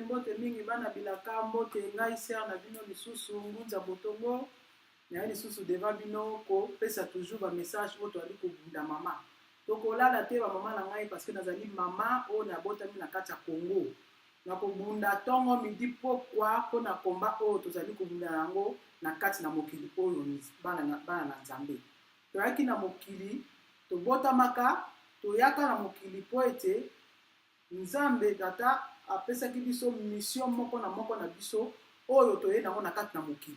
Mbote mingi bana bilaka mbote ngai ser na bino lisusu ngunza botongo na lisusu deva bino ko pesa toujours ba message oto ali ko bunda mama toko lala te ba mama na ngai parce que nazali mama o na bota mi na kati ya Congo na ko bunda tongo midi pokwa ko na komba o tozali ko bunda yango na kati na mokili oyo bana na Nzambe to yaki na mokili to bota maka to yaka na mokili po ete Nzambe tata apesaki biso mission moko na biso oyo toye nango na kati na mokili.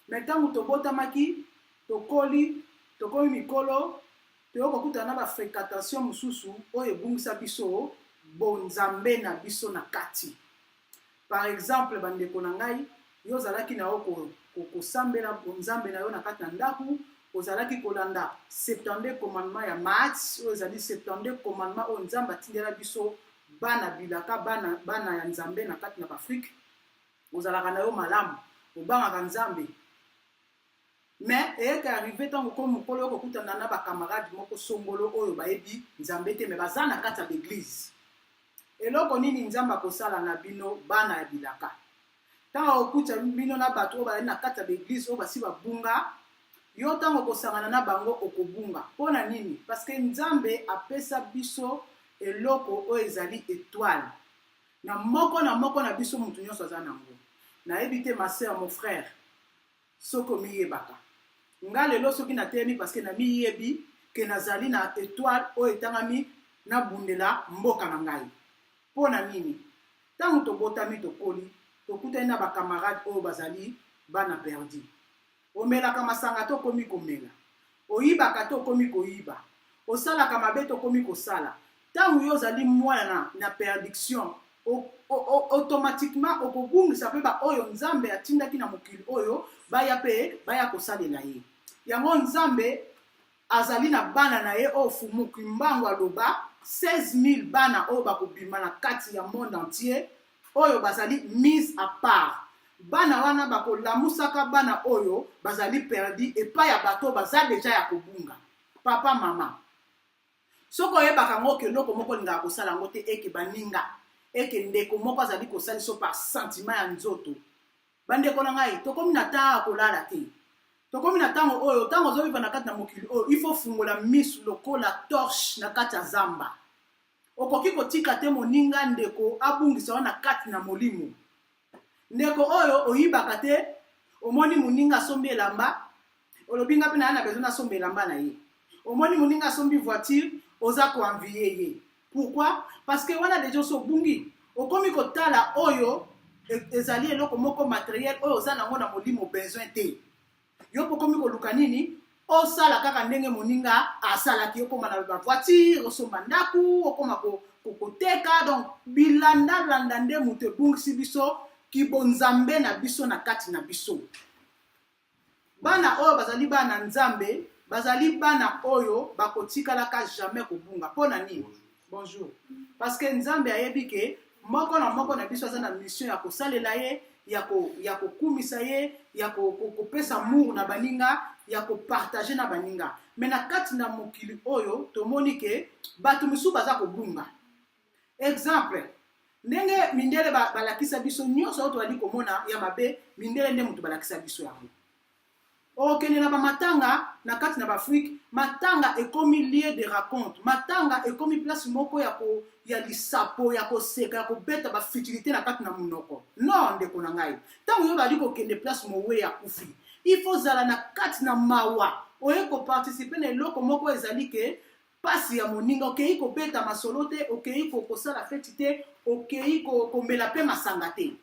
Metango tobotamaki tokomi mikolo toyoko kutana na ba fréquentation mususu oyo ebungisa biso bonzambe na biso na kati. Par exemple bandeko na ngai yo zalaki na oko kosambela bonzambe na yo na kati na ndaku ozalaki kolanda 72 commandements ya Matthieu oyo zali 72 commandements oyo Nzambe atindela biso bana bilaka bana ya Nzambe na kati na Afrique ozalaka na yo malamu obangaka Nzambe mais eka arrivé tango ko mukolo ko kutana na ba camarade moko songolo oyo baebi Nzambe te me bazana kati ya l'église eloko nini Nzambe akosala na bino bana ya bilaka tango okuta bino na bato oyo bazali na kati ya l'église oyo basi babunga yo tango kosangana na bango okobunga pona nini parce que Nzambe apesa biso eloko oyo ezali étoile na moko na biso mutu nyonso aza nango na ebite ma sœur mon frère soko miyebaka nga lelo soki na temi parce que na miyebi ke nazali na étoile oyo etangami na bundela mboka na ngai pona nini tango tobotami tokoli tokutani na ba camarade oyo bazali bana perdi omelaka masanga to komi komela oyibaka to komi koyiba osalaka mabe to komi kosala tango yo zali mwana na perdiction automatiquement okobungisa pe ba oyo Nzambe atindaki na mokili oyo baya kosalela ye yango Nzambe azali na bana na ye o fumuki mbango aloba 16000 bana oyo bakobima na kati ya monde entier oyo bazali mise à part bana wana bakolamusaka bana oyo bazali perdi epai ya bato baza deja ya kobunga papa mama soko yebaka ngo ke loko moko linga kosala ngo te eke baninga eke ndeko moko azali kosala so par sentiment ya nzoto bandeko na ngai tokomi na tanga kolala te tokomi na tango oyo tango zobiva na kati na mokili oyo il faut fungola misu lokola torche na kati ya zamba okoki kotika te moninga ndeko abungisa wana kati na molimo ndeko oyo oyibaka te omoni moninga sombi elamba olobinga pe na besoin na sombi elamba na ye omoni moninga sombi voiture oza ko envier ye pourquoi parce que wana déjà so bungi okomi kotala oyo ezali eloko moko matériel oyo oza nango na molimo besoin te yo pokomi koluka nini osala kaka ndenge moninga asalaki okoma na ba voiture osomba ndaku okoma koteka donc bilanda nde mutu ebungisi biso kibonzambe na biso na kati na biso bana oyo bazali bana Nzambe bazali bana oyo bakotikalaka jamais kobunga pona nini bonjour parce que Nzambe ayebi ke moko na biso aza na mission ya kosalela ye ya kokumisa ye ya kopesa amour na baninga ya kopartager na baninga mais na kati na mokili oyo tomoni ke bato misu baza kobunga exemple ndenge mindele balakisa biso nyonso oyo tozali komona ya mabe mindele nde mutu balakisa biso yango okende na matanga na kati na Afrique matanga ekomi lieu de raconte matanga ekomi place moko ya lisapo ya koseka ya kobeta ba futilité na kati na munoko non ndeko na ngai tango yo bali kokende place mowe ya kufi il faut zala na kati na mawa oye ko participer na eloko moko ezali ke pasi ya moninga okei ko beta masolo te okei ko kosala feti te okei ko mela pe masanga te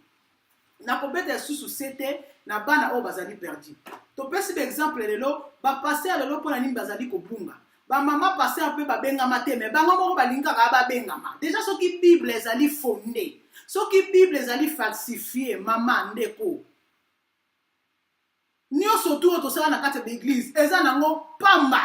na kobeta susu sete na bana o bazali perdi to pesi be exemple lelo ba passer lelo pona nini bazali ko bunga ba mama passer un peu ba benga mateme bango moko balinga ka ba benga ma déjà soki bible ezali fondé soki bible ezali falsifié mama ndeko nyonso to sala na kati de l'église eza nango pamba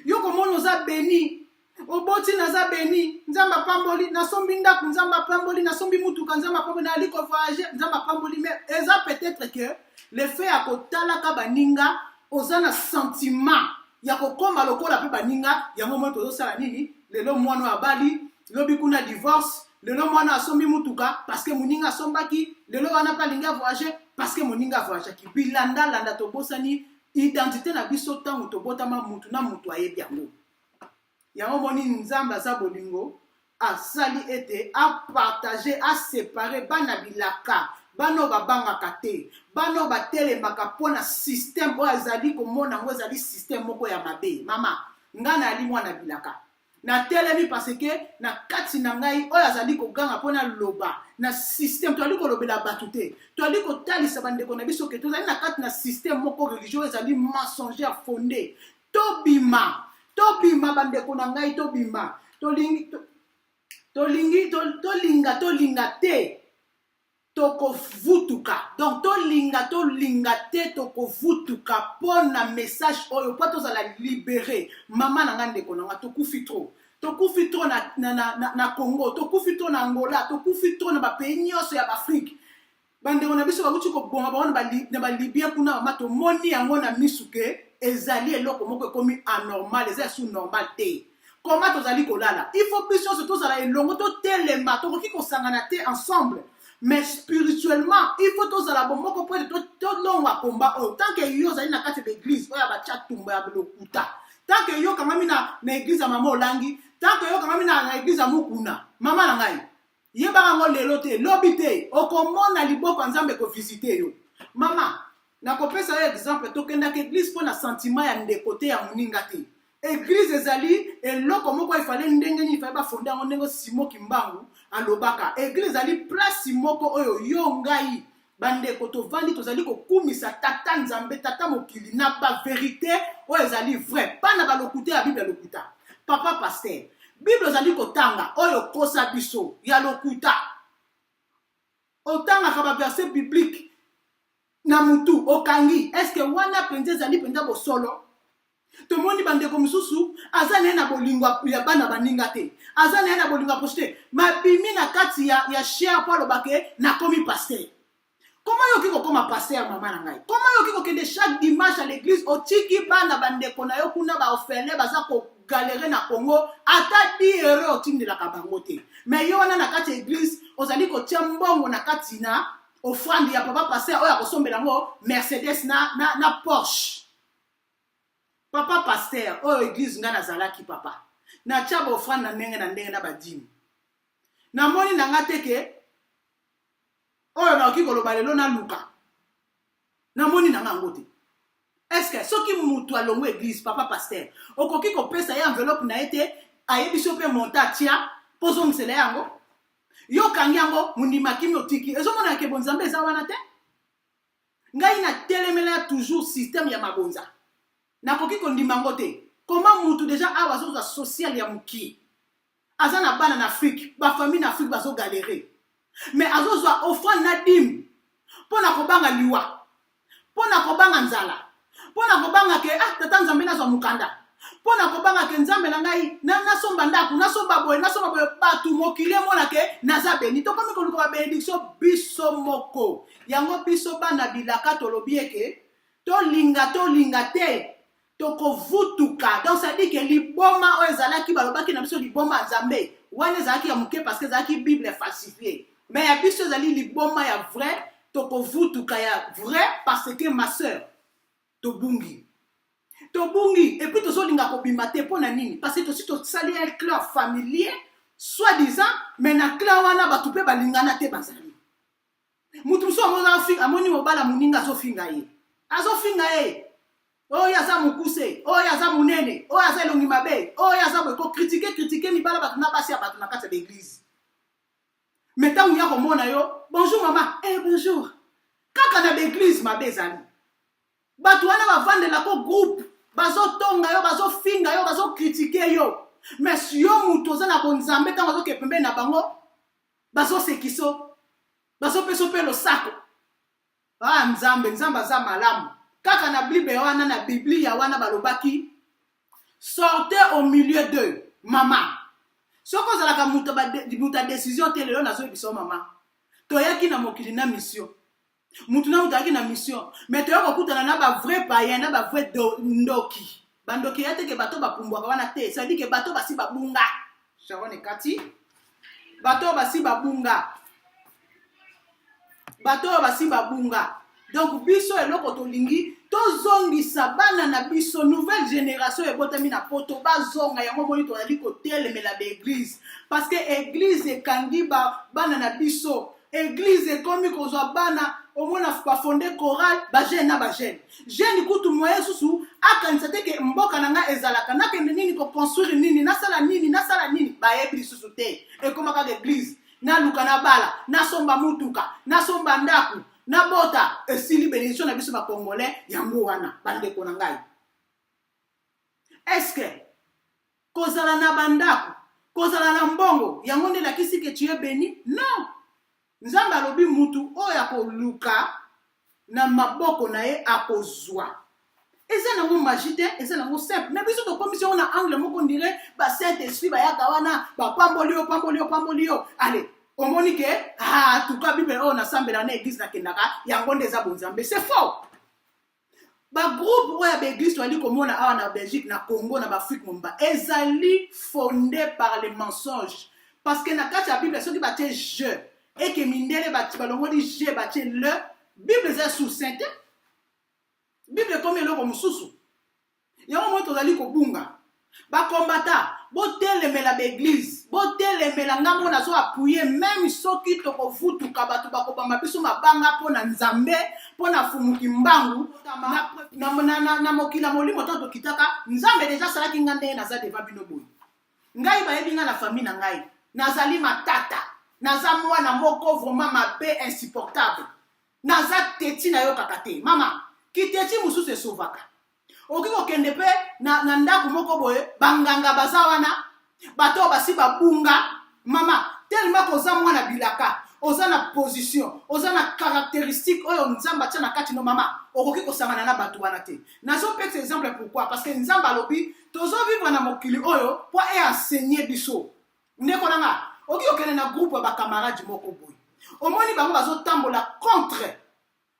yoko mono za béni oboti naza beni Nzamba pamboli na sombi ndaku Nzamba pamboli na sombi mutuka Nzamba pamboli na liko voyager Nzamba pamboli mais eza peut-être que le fait à kotala ka baninga ozana sentiment ya kokoma lokola pe baninga yango mo tozo sala nini lelo mwana abali lobi kuna divorce lelo mwana asombi mutuka parce que moninga asombaki lelo wana pa linga voyager parce que moninga voyageaki bilanda landa tobosani identité na biso tango tobotama mutu na mutu ayebi yango yango moni nzambe aza bolingo asali ete a partager a séparer bana bilaka bano babangaka te bano batelemaka mpona système oyo ezali komona yango ezali système moko ya mabe mama nga na ali mwana bilaka na telemi parce que na kati na ngai oyo azali koganga mpona loba na système toali kolobela bato te toali kotalisa bandeko na biso ke tozali na kati na système moko religieux ezali mensongère fondé tobima bandeko na ngai tobima tolinga te tokovutuka donc tolinga te tokovutuka pona message oyo po tozala libéré mama na nga ndeko na nga tokufi trop na Congo tokufi trop na Angola tokufi trop na bapays nyonso ya Afrique bandeko na biso bakuti kobonga baona na balibia kuna mama tomoni yango na misuke ezali eloko moko ekomi anormal ezali sous normal te comment tozali kolala il faut biso nyonso tozala elongo totelema tokoki kosangana te ensemble mais spirituellement il faut tozala bomoko po tolongwa komba oyo tant que yo ozali na kati ya église oyo batia tumba ya lokuta tant que yo kangami na église ya mama olangi tant que yo kangami na église ya mukuna mama na ngai yebaka ngo lelo te lobi te okomona liboko ya nzambe kovisite yo mama nakopesa yo exemple tokendaka église mpo na sentiment ya ndeko te ya moninga te église ezali eloko moko ifale ndenge nini ifale bafonde yango ndenge Simon Kimbangu alobaka église ezali place moko oyo yo ngai bandeko tovandi tozali kokumisa tata nzambe tata mokili na ba vérité oyo ezali vrai pa na balokuta ya bible lokuta papa pasteur bible ezali kotanga oyo kosa biso ya lokuta otangaka ba verset biblique na mutu okangi est-ce que wana penza ezali penza bosolo tomoni bandeko misusu aza na na bolingo ya bana baninga te aza na bolingo poste mabimi na kati ya cher po lobake na komi pasteur comment yo kiko koma pasteur mama na ngai comment yo kiko kende chaque dimanche à l'église otiki bana bandeko na yo kuna ba ofele baza ko galérer na Congo ata 10 € otindela ka bango te mais yo wana na kati ya église ozali ko tia mbongo na kati na offrande ya papa pasteur oyo akosombela ngo Mercedes na Porsche papa pasteur oyo église nga nazalaki papa na tia ba offrande na ndenge na badimi na moni na nga teke oyo na okiko loba lelo na luka na moni na nga ngote est-ce que soki mutu alongo église papa pasteur okoki kopesa ya enveloppe na ete ayebiso pe monta tia pozo msele yango yo kangi yango mundimaki otiki ezomona ke bonzambe eza wana te ngai na telemela toujours système ya mabonza nakoki kondima ngo te comment mutu déjà awa zoza social ya muki aza na bana na Afrique ba famille na Afrique bazo galérer mais azozwa offrande na dim pona kobanga liwa pona kobanga nzala pona kobanga ke tata nzambe nazwa mukanda pona kobanga ke nzambe na ngai nasomba ndaku nasomba boye batu mokile mona ke naza beni to komi koluka ba bénédiction biso moko yango biso bana bilaka tolobi eke tolinga te tokovutuka donc ça dit que liboma oyo ezalaki balobaki na biso liboma nzambe wana ezalaki ya muke parce que ezalaki bible falsifiée mais ya biso ezali liboma ya vrai tokovutuka ya vrai parce que ma sœur tobungi et puis tozolinga kobima te mpona nini parce que tosi tosali un clan familier soi-disant mais na clan wana bato mpe balingana te bazali mutu mosu amoni mobala moninga azofinga ye oyo aza mokuse oyo aza monene oyo aza elongi mabe oyo aza boye kokritike mibala bato na basi ya bato na kati ya l'église mais ntango ya komona yo bonjour mama bonjour kaka na l'église mabe ezali bato wana bavandelako groupe bazotonga yo bazofinga yo bazokritike yo mais yo mutu oza na bonzambe ntango azoke pembeni na bango bazosekiso bazopeso mpe losako nzambe aza malamu kaka na bible wana na biblia ya wana balobaki sortez au milieu d'eux mama soko ozalaka mutu a décision te lelo nazoyi biso mama toyaki na mokili na mission mutu na mutu ayaki na mission mais toya kokutana na ba vrai païen na ba vrai ndoki bandoki ya te ke bato bapumbwaka wana te, ça veut dire que bato basi babunga. Sharon et Cathy, bato basi babunga. Bato basi babunga. Donc biso eloko tolingi tozongisa bana na biso nouvelle génération ebotami na poto bazonga yango moni tozali kotelemela baeglise parce que église ekangi bana na biso, église ekomi kozwa bana omona bafonde chorale bagene na bagene jeune kutu moyen susu akanisa te ke mboka nanga ezalaka nakende nini koconstruire nini nasala nini bayebi lisusu te ekomaka l'église naluka na bala nasomba mutuka nasomba ndaku na bota esili bénédiction na biso ba congolais yango wana bandeko na ngai. Est-ce que kozala na bandaku kozala na mbongo yango nde lakisi ke tu es béni? Non. Nzambe alobi mutu oyo akoluka na maboko na ye akozwa. Eza nango magie te, eza nango simple. Mais biso to commission na angle moko ndire ba Saint-Esprit ba yaka wana ba pamboli yo. Allez, omoni ke tuka Bible o na sambela na église na kendaka yango ndeza bonzambe. C'est faux. Ba groupe oya ba église wali komona awa na Belgique na Congo na ba Afrique momba ezali fondé par les mensonges parce que na kati ya Bible soki ba te je et que mindele ba balongo di je ba te le Bible est sous sainte. Bible comme eloko mususu. Yango mo tozali kobunga. Ba kombata botelemela l'église, botelemela ngambo na so appuyer même soki toko vutuka bato bakobamba biso mabanga pona nzambe pona fumuki mbangu na mokila molimo to kitaka nzambe deja salaki ngande na za deva bino boy. Ngai ba yebinga na famille na ngai. Nazali matata. Naza mwana moko vraiment mabe insupportable. Naza teti na yo kakate. Mama, ki teti mususu esovaka. Oki kokende pe na ndaku moko boye banganga bazawana bato basi babunga mama tellement koza mwana bilaka oza na position oza na caractéristique oyo nzamba tia na kati no mama okoki kosangana na bato wana te. Nazo pe exemple pourquoi parce que nzamba lobi tozo vivre na mokili oyo po enseigner biso ndeko nanga oki okene na groupe ba camarade moko boye omoni bango bazo tambola contre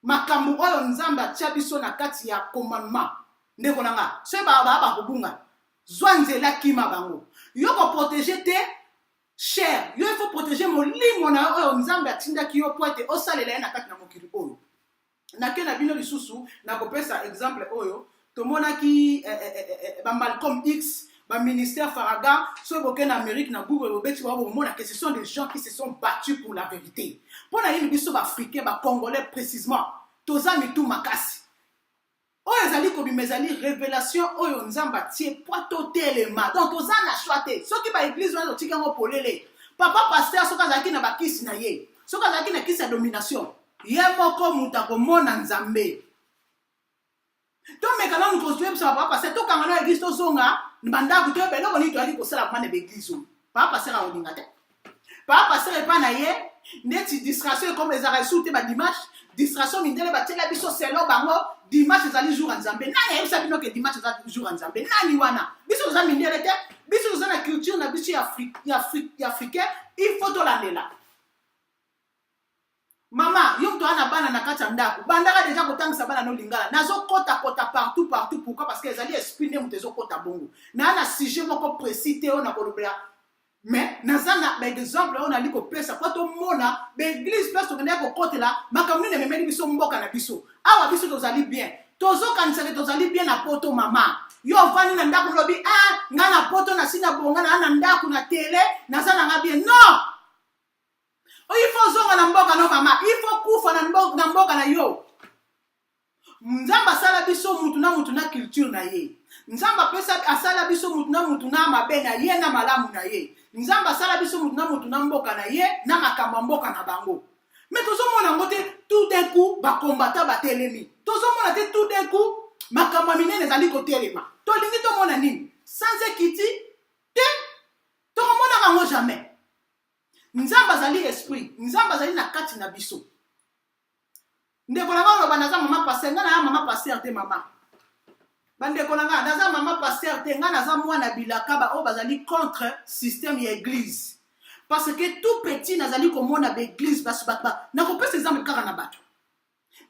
makambo oyo nzamba tia biso na kati ya commandement. Ndeko nanga se ba kobunga zwanzela kima bango yo ko protéger te cher yo il faut protéger molimo na oyo nzambe atinda ki yo poete osalela na kati na mokili oyo na ke na bino lisusu na kopesa exemple oyo tomona ki ba Malcolm X ba ministère Faraga so boke na Amérique na Google obeti ba mona que ce sont des gens qui se sont battus pour la vérité pona yini biso ba africain ba congolais précisément tozami tout makasi. Oyo ezali kobima ezali révélation oyo nzamba tie poato telema donc ozana choite soki ba église wana otika ngo polele papa pasteur soka zaki na bakisi na ye soka zaki na kisi ya domination ye moko muta komona nzambe to mekana muto zwe sa papa pasteur to kanga na église to zonga mbanda ku to belo boni to ali ko sala mane be église papa pasteur a olinga te papa pasteur pa na ye neti distraction comme les arrêts sous te ba dimanche distraction mindele ba tela biso selo bango dimanche ezali jour en Zambé nani yebisa bino ke dimanche ezali jour en Zambé nani wana biso za mindele te biso za na culture na biso ya africain il faut tolandela mama yo mto ana bana na kati ya ndako bandaka deja kotangisa bana no lingala nazo kota partout pourquoi parce que ezali esprit ne mutezo kota bongo na ana sujet moko précis te ona kolobela. Mais nazana ba exemple on a liko pesa kwa to mona ba église place to kende ko kotela makamuni ne memeli biso mboka na biso awa biso tozali bien tozo kanisa tozali bien na poto mama yo vani na ndako lobi nga na poto na sina bonga na ndako na tele nazana nga bien non il faut zonga na mboka no mama il faut kufa na mboka na yo nzamba sala biso mutu na culture na ye nzamba pesa asala biso mutu na mabe na ye na malamu na ye nzamba sala biso mutu na mboka na ye na makamba mboka na bango. Mais tozomona ngote tout d'un coup ba combattant ba telemi tozomona te tout d'un coup makamba minene ezali ko telema to lingi to mona nini sans ekiti te to mona bango jamais. Nzamba zali esprit nzamba zali na kati na biso ndeko na bango banaza mama passer ngana ya mama passer te mama bandeko na nga naza mama pasteur te nga naza mwana bilaka ba o bazali contre système ya église parce que tout petit nazali komona ba église basu batba na kopesa exemple kaka na bato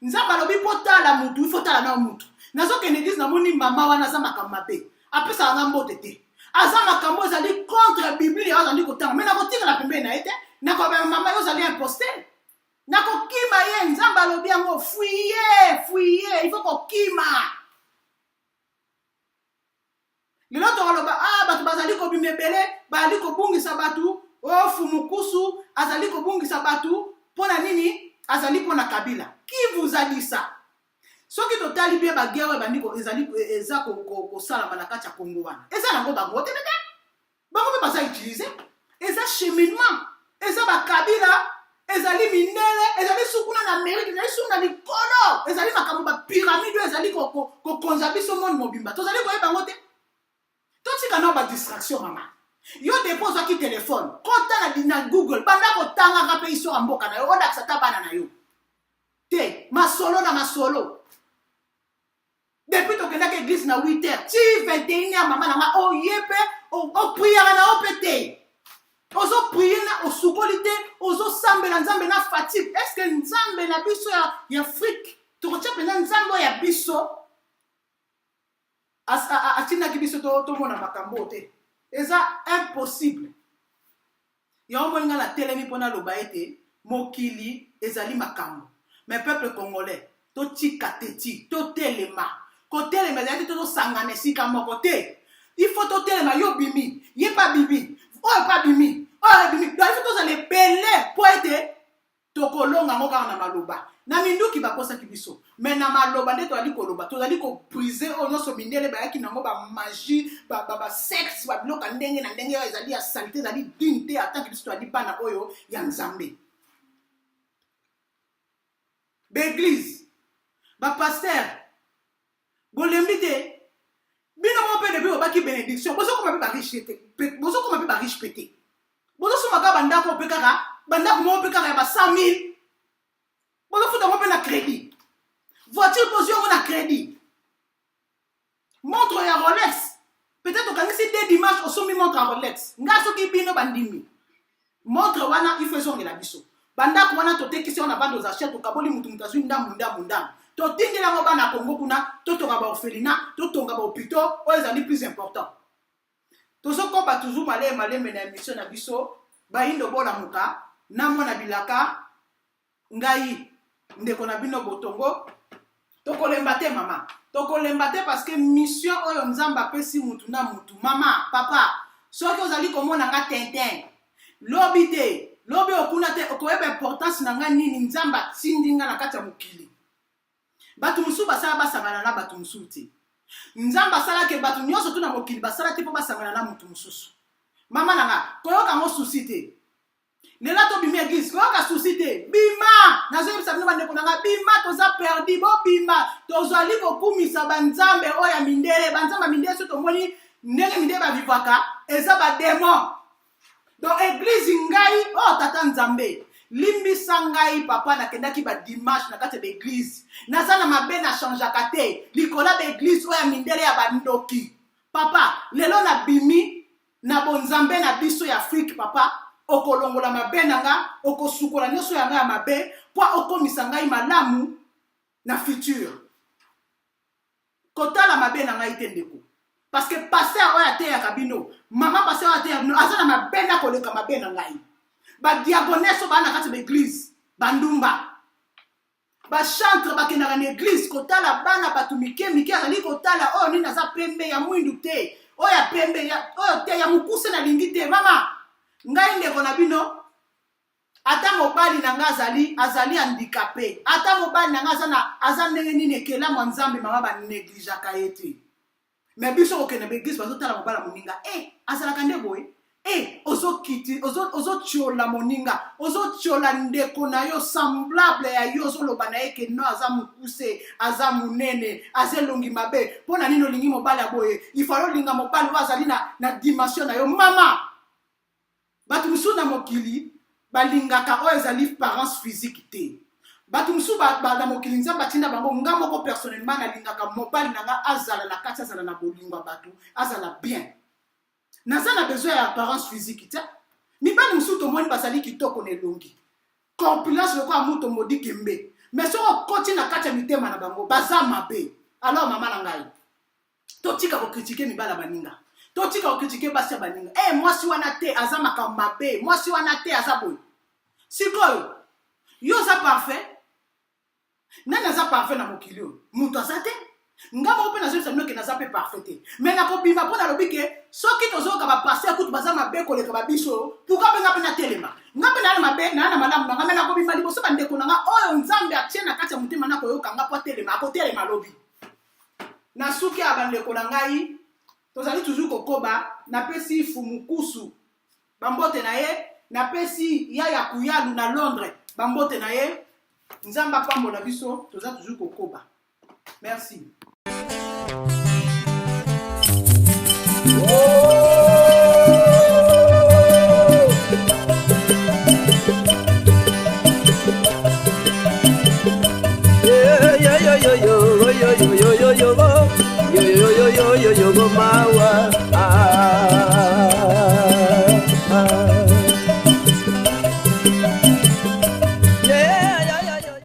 nzamba lobi potala mutu il faut tala na mutu nazo kende église namoni mama wana za makambo mabe apesa nga mbote te aza makambo ezali contre Bible ya ozali kotanga mais nakotika na pembeni na ete nakoba mama yo ozali imposteur nakokima ye nzambe alobi yango fuyez il faut kokima lelo tokoloba bato bazali kobima ebele bazali kobungisa bato fumukusu azali kobungisa bato mpona nini azali mpona Kabila qui vous a dit ça soki totali bien baguerre ebandi eza kosalama na kati ya Congo wana eza nango bango te tete bango mpe baza utilize eza cheminement eza bakabila ezali minene ezali sukuna na Amerika ezali sukuna na likolo ezali makambo bapyramide ezali kokonza biso monde mobimba tozali koyeba bango te totika na badistraction mama yo depose aki telefone kota na Google banda kotangaka mpe histoire ya mboka na yo odakisa ta bana na yo te masolo na masolo depuis tokendaki église na 8h ti 21h mama nanga oye mpe opriaka na yo mpe te ozopriye na osukoli te ozosambela nzambe na fatigue estce nzambe na biso ya Afrique tokotia mpenza nzambe oyo ya biso atindaki biso tomona makambo te eza impossible yango moninga na telemi mpona loba ete mokili ezali makambo mais peuple congolais totika teti totelema kotelema ezali te tozosangana esika moko te il faut totelema yo bimi ye pa bimi oyo pa bimi oyo bimi donc il faut tozala ebele po ete tokolonga ngo kaka na maloba na minduki bakosaki biso mais na maloba nde tozali koloba tozali kobrise oyo nyonso mindele bayaki nango bamagie basexe babiloko ndenge na ndenge oyo ezali ya salite ezali digne te atanke biso tozali bana oyo ya nzambe baeglise bapaster bolembi te bino mo mpe depuis obaki bénédiction bozokoma mpe bariche te bozokoma mpe bariche pe te bozosomaka bandako mpe kaka bandako mo mpe kaka ya ba 100 000 bozofuta mo mpe na crédit voiture pozwi yango na crédit montre ya Rolex peut-être okangisi te dimanche osombi montre ya Rolex nga soki bino bandimi montre wana il faut ezongela biso bandako wana totekisi wana bando za chet tokaboli mutu azwi ndambu totindeli yango bana Congo kuna totonga baorphelinat totonga bahôpitaux oyo ezali plus important tozokoba toujours malembe na émission na biso bayindo bolamuka na mwana bilaka ngai ndeko na bino botongo tokolemba te mama tokolemba te parce que mission oyo nzamba apesi mutu na mutu mama papa soki ozali komona nga tintin lobi te lobi okuna te okoyeba importance na nga nini nzamba tindi nga na kati ya mokili bato mosusu basala basangana na bato mosusu te nzamba asalaki bato nyonso to na mokili basala te mpo basangana na mutu mosusu mama nanga koyoka ngo susi te lelo tobimi église koyoka susi te bima nazoyebisa bino bandeko nanga bima toza perdi bobima tozwali kokumisa banzambe oyo ya mindele banzambe mindele so tomoni ndenge mindele bavivwaka eza bademon donc église ngai oyo tata nzambe limbisa ngai papa nakendaki badimanche na kati ya baeglise naza na mabe na changeaka te likola baeglise oyo ya mindele ya bandoki papa lelo na bimi na bonzambe na biso ya Afrique papa okolongola mabe na nga okosukola nyonso ya nga ya mabe po okomisa ngai malamu na futur kotala mabe na ngai te ndeko parce que pasteur oyo ateyaka bino mama pasteur oyo ateyaka bino aza na mabe na koleka mabe na ngai badiagoneso baa na kati ya baeglise bandumba bachantre bakendaka na église kotala bana bato mike azali kotala oyo nini aza pembe ya mwindu te oyo ya pembe oyo te ya mokuse nalingi te mama ngai ndeko na bino ata mobali na nga azali handicapé ata mobali na nga aza ndenge nini ekelamu nzambe mama banegligeaka ye te mais biso kokende baeglise bazotala mobala moninga azalaka nde boye ozokiti ozotiola moninga ozotiola ndeko na yo semblable ya yo ozoloba na ye ke no aza mokuse aza munene aza elongi mabe mpona nini olingi mobali ya boye ifalo olinga mobali oyo azali na dimension na yo mama bato mosusu na mokili balingaka oyo ezali parence physique te bato mosusu na mokili nzambe atinda bango nga moko personnellement nalingaka mobali na nga azala na kati azala na bolingo bato azala bien naza na besoin ya apparence physique te mibali mosusu tomoni bazali kitoko na elongi corpulence lokola mutu modi kembe mais soko okoti na kati ya mitema na bango baza mabe Alors maman nangai. Totika ko critiquer mibala baninga. Totika ko critiquer basi baninga. Eh moi si wana te azama ka mabe, moi si wana te azaboy. Sikoyo. Yo za parfait. Nana za parfait na mokilio. Muto azate. Ngama ope na zelo ke na za pe parfait. Mais na ko bima pona lobike soki tozo ka ba passer kutu bazama be ko le ka ba biso. Pourquoi pe ngapa na telema? Ngapa na mabe na malamu ngama na ko bima liboso ba ndeko na nga oyo nzambe atie na kati ya mutima na ko yoka ngapa telema ko telema lobi. Na suki abandeko na ngai tozali toujours kokoba na pesi fumukusu bambote na ye na pesi ya kuyalu na Londres bambote na ye nzamba pambo na biso toza toujours kokoba. Merci. Yo mawa